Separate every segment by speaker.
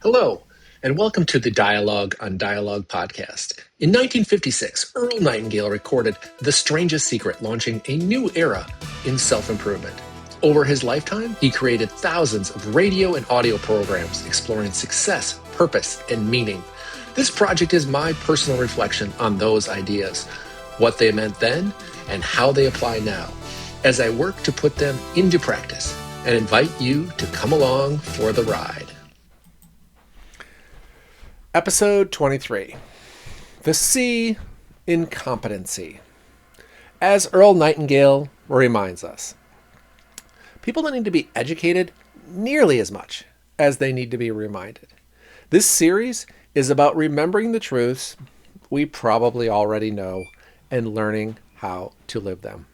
Speaker 1: Hello, and welcome to the Dialogue on Dialogue podcast. In 1956, Earl Nightingale recorded The Strangest Secret, launching a new era in self-improvement. Over his lifetime, he created thousands of radio and audio programs exploring success, purpose, and meaning. This project is my personal reflection on those ideas, what they meant then, and how they apply now, as I work to put them into practice and invite you to come along for the ride.
Speaker 2: Episode 23, The C in Competency. As Earl Nightingale reminds us, people don't need to be educated nearly as much as they need to be reminded. This series is about remembering the truths we probably already know and learning how to live them.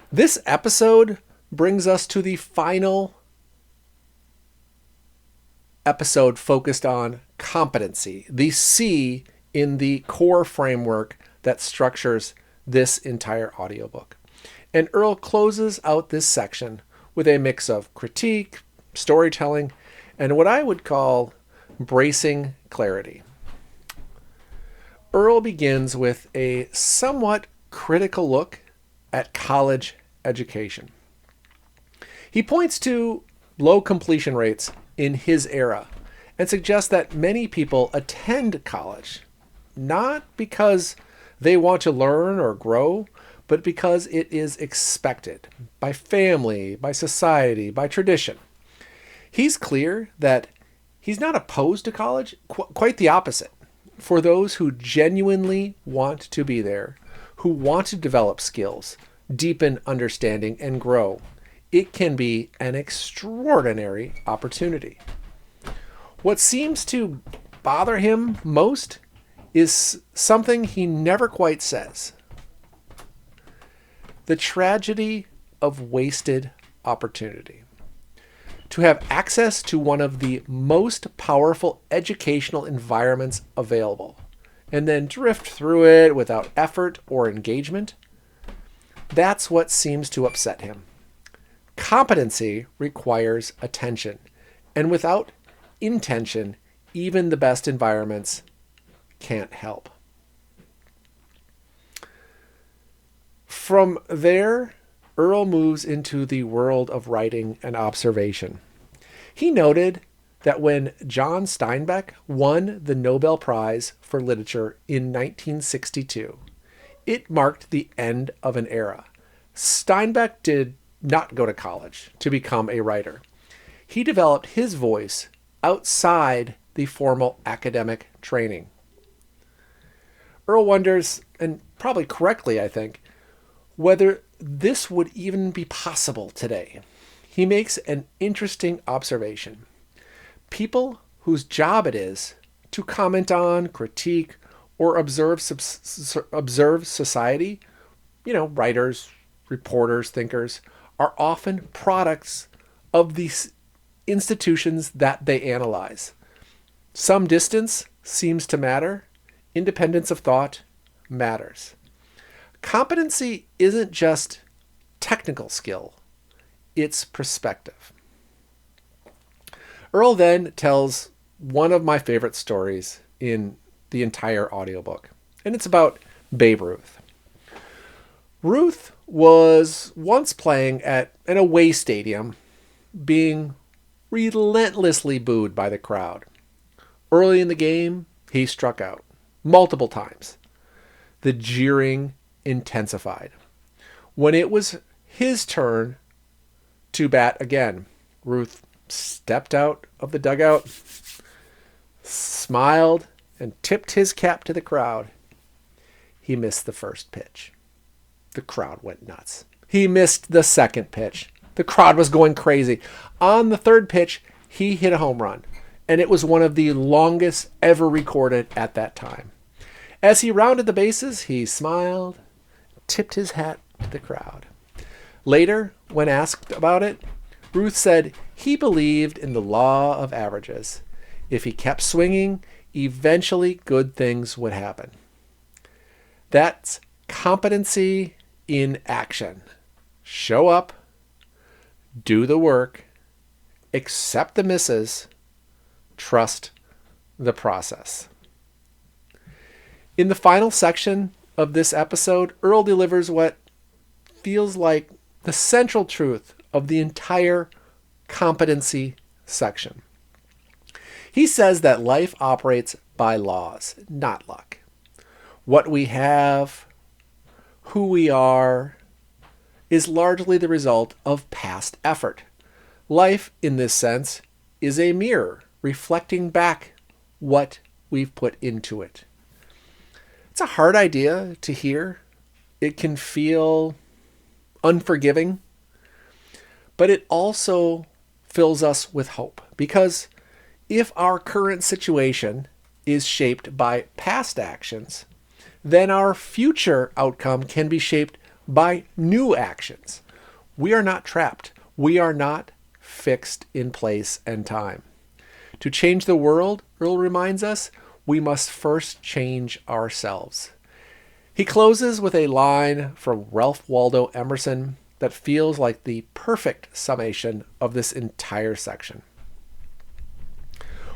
Speaker 2: This episode brings us to the final episode focused on competency, the C in the C.O.R.E framework that structures this entire audiobook. And Earl closes out this section with a mix of critique, storytelling, and what I would call bracing clarity. Earl begins with a somewhat critical look at college education. He points to low completion rates in his era and suggests that many people attend college not because they want to learn or grow, but because it is expected by family, by society, by tradition. He's clear that he's not opposed to college, quite the opposite. For those who genuinely want to be there, who want to develop skills, deepen understanding, and grow, it can be an extraordinary opportunity. What seems to bother him most is something he never quite says: the tragedy of wasted opportunity. To have access to one of the most powerful educational environments available, and then drift through it without effort or engagement, that's what seems to upset him. Competency requires attention, and without intention, even the best environments can't help. From there, Earl moves into the world of writing and observation. He noted that when John Steinbeck won the Nobel Prize for Literature in 1962, it marked the end of an era. Steinbeck did not go to college to become a writer. He developed his voice outside the formal academic training. Earl wonders, and probably correctly I think, whether this would even be possible today. He makes an interesting observation. People whose job it is to comment on, critique, or observe society, writers, reporters, thinkers, are often products of these institutions that they analyze. Some distance seems to matter. Independence of thought matters. Competency isn't just technical skill, it's perspective. Earl then tells one of my favorite stories in the entire audiobook, and it's about Babe Ruth. Ruth was once playing at an away stadium, being relentlessly booed by the crowd. Early in the game, he struck out multiple times. The jeering intensified. When it was his turn to bat again, Ruth stepped out of the dugout, smiled, and tipped his cap to the crowd. He missed the first pitch. The crowd went nuts. He missed the second pitch. The crowd was going crazy. On the third pitch, he hit a home run, and it was one of the longest ever recorded at that time. As he rounded the bases, he smiled, tipped his hat to the crowd. Later, when asked about it, Ruth said he believed in the law of averages. If he kept swinging, eventually good things would happen. That's competency in action. Show up, do the work, accept the misses, trust the process. In the final section of this episode, Earl delivers what feels like the central truth of the entire competency section. He says that life operates by laws, not luck. What we have, who we are, is largely the result of past effort. Life, in this sense, is a mirror reflecting back what we've put into it. It's a hard idea to hear. It can feel unforgiving, but it also fills us with hope, because if our current situation is shaped by past actions, then our future outcome can be shaped by new actions. We are not trapped. We are not fixed in place and time. To change the world, Earl reminds us, we must first change ourselves. He closes with a line from Ralph Waldo Emerson that feels like the perfect summation of this entire section.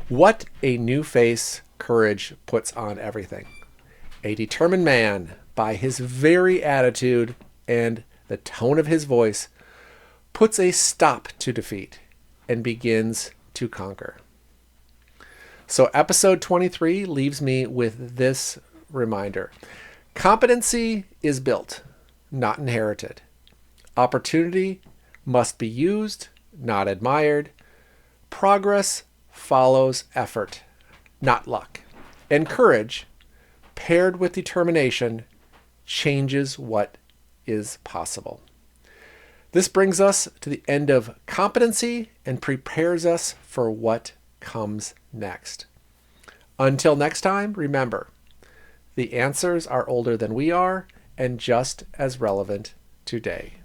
Speaker 2: What a new face courage puts on everything. A determined man, by his very attitude and the tone of his voice, puts a stop to defeat and begins to conquer. So episode 23 leaves me with this reminder. Competency is built, not inherited. Opportunity must be used, not admired. Progress follows effort, not luck. And courage, paired with determination, changes what is possible. This brings us to the end of competency and prepares us for what comes next. Until next time, remember, the answers are older than we are and just as relevant today.